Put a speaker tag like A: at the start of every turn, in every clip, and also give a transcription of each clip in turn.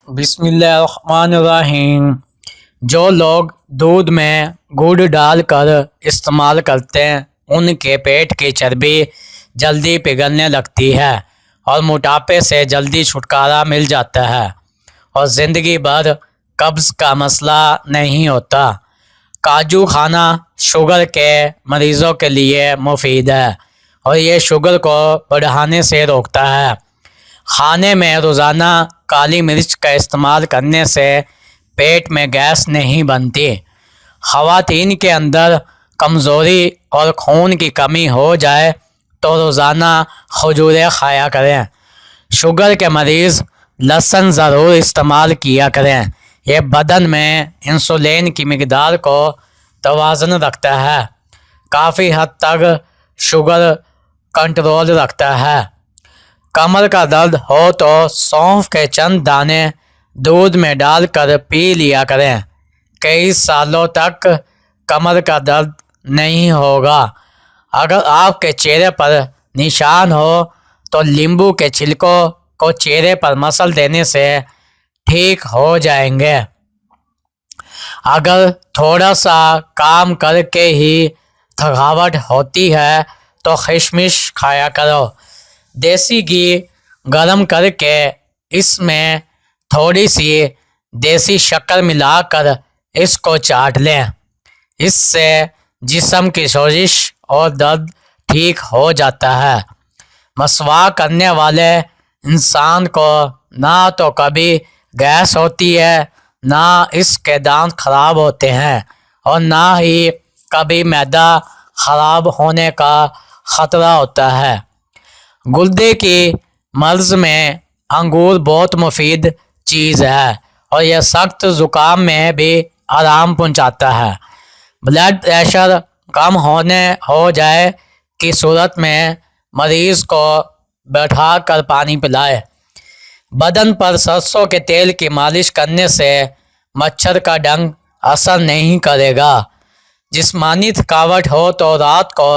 A: بسم اللہ الرحمن الرحیم۔ جو لوگ دودھ میں گڑ ڈال کر استعمال کرتے ہیں ان کے پیٹ کی چربی جلدی پگھلنے لگتی ہے اور موٹاپے سے جلدی چھٹکارا مل جاتا ہے اور زندگی بھر قبض کا مسئلہ نہیں ہوتا۔ کاجو کھانا شوگر کے مریضوں کے لیے مفید ہے اور یہ شوگر کو بڑھانے سے روکتا ہے۔ کھانے میں روزانہ کالی مرچ کا استعمال کرنے سے پیٹ میں گیس نہیں بنتی۔ خواتین کے اندر کمزوری اور خون کی کمی ہو جائے تو روزانہ کھجوریں کھایا کریں۔ شوگر کے مریض لہسن ضرور استعمال کیا کریں۔ یہ بدن میں انسولین کی مقدار کو توازن رکھتا ہے، کافی حد تک شوگر کنٹرول رکھتا ہے۔ کمر کا درد ہو تو سونف کے چند دانے دودھ میں ڈال کر پی لیا کریں۔ کئی سالوں تک کمر کا درد نہیں ہوگا۔ اگر آپ کے چہرے پر نشان ہو تو لیمبو کے چھلکوں کو چہرے پر مسل دینے سے ٹھیک ہو جائیں گے۔ اگر تھوڑا سا کام کر کے ہی تھکاوٹ ہوتی ہے تو کشمش کھایا کرو۔ دیسی گھی گرم کر کے اس میں تھوڑی سی دیسی شکر ملا کر اس کو چاٹ لیں۔ اس سے جسم کی سوزش اور درد ٹھیک ہو جاتا ہے۔ مسواک کرنے والے انسان کو نہ تو کبھی گیس ہوتی ہے، نہ اس کے دانت خراب ہوتے ہیں اور نہ ہی کبھی معدہ خراب ہونے کا خطرہ ہوتا ہے۔ گردے کی مرض میں انگور بہت مفید چیز ہے اور یہ سخت زکام میں بھی آرام پہنچاتا ہے۔ بلڈ پریشر کم ہو جائے کی صورت میں مریض کو بیٹھا کر پانی پلائے۔ بدن پر سرسوں کے تیل کی مالش کرنے سے مچھر کا ڈنگ اثر نہیں کرے گا۔ جسمانی تھکاوٹ ہو تو رات کو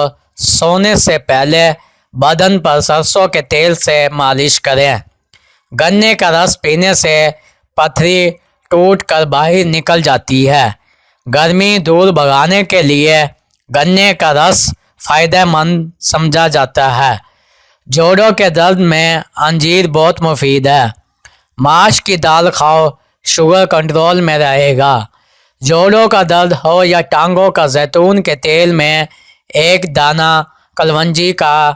A: سونے سے پہلے بدن پر سرسوں کے تیل سے مالش کریں۔ گنے کا رس پینے سے پتھری ٹوٹ کر باہر نکل جاتی ہے۔ گرمی دور بھگانے کے لیے گنے کا رس فائدہ مند سمجھا جاتا ہے۔ جوڑوں کے درد میں انجیر بہت مفید ہے۔ ماش کی دال کھاؤ، شوگر کنٹرول میں رہے گا۔ جوڑوں کا درد ہو یا ٹانگوں کا زیتون کے تیل میں ایک دانہ کلونجی کا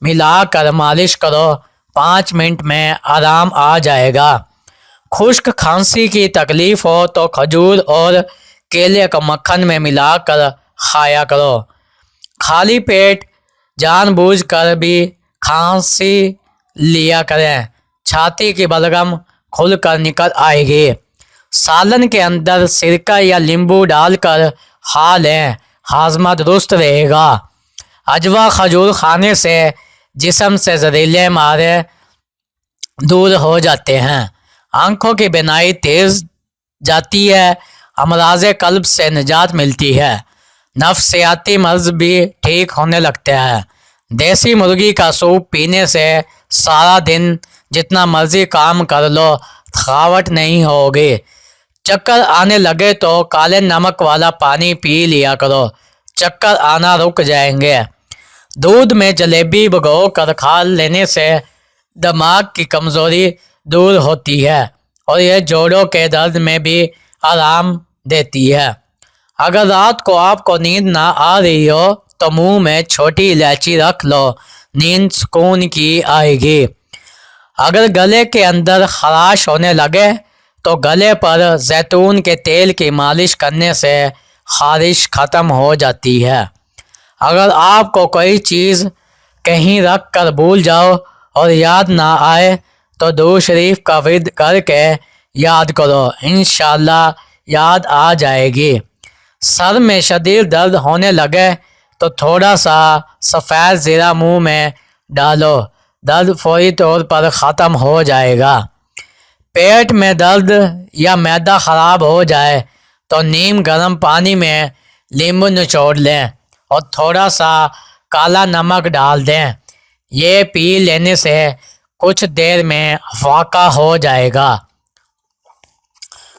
A: ملا کر مالش کرو، 5 منٹ میں آرام آ جائے گا۔ خشک کھانسی کی تکلیف ہو تو کھجور اور کیلے کو مکھن میں ملا کر کھایا کرو۔ خالی پیٹ جان بوجھ کر بھی کھانسی لیا کریں، چھاتی کی بلغم کھل کر نکل آئے گی۔ سالن کے اندر سرکہ یا لیمبو ڈال کر کھا لیں، ہاضمہ درست رہے گا۔ عجوا کھجور کھانے سے جسم سے زہریلے مادے دور ہو جاتے ہیں، آنکھوں کی بینائی تیز جاتی ہے، امراض قلب سے نجات ملتی ہے، نفسیاتی مرض بھی ٹھیک ہونے لگتے ہیں۔ دیسی مرغی کا سوپ پینے سے سارا دن جتنا مرضی کام کر لو تھکاوٹ نہیں ہوگی۔ چکر آنے لگے تو کالے نمک والا پانی پی لیا کرو، چکر آنا رک جائیں گے۔ دودھ میں جلیبی بھگو کر کھا لینے سے دماغ کی کمزوری دور ہوتی ہے اور یہ جوڑوں کے درد میں بھی آرام دیتی ہے۔ اگر رات کو آپ کو نیند نہ آ رہی ہو تو منہ میں چھوٹی الائچی رکھ لو، نیند سکون کی آئے گی۔ اگر گلے کے اندر خراش ہونے لگے تو گلے پر زیتون کے تیل کی مالش کرنے سے خارش ختم ہو جاتی ہے۔ اگر آپ کو کوئی چیز کہیں رکھ کر بھول جاؤ اور یاد نہ آئے تو درود شریف کا ورد کر کے یاد کرو، انشاءاللہ یاد آ جائے گی۔ سر میں شدید درد ہونے لگے تو تھوڑا سا سفید زیرہ منہ میں ڈالو، درد فوری طور پر ختم ہو جائے گا۔ پیٹ میں درد یا معدہ خراب ہو جائے تو نیم گرم پانی میں لیمبو نچوڑ لیں اور تھوڑا سا کالا نمک ڈال دیں، یہ پی لینے سے کچھ دیر میں افاقہ ہو جائے گا۔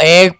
A: 1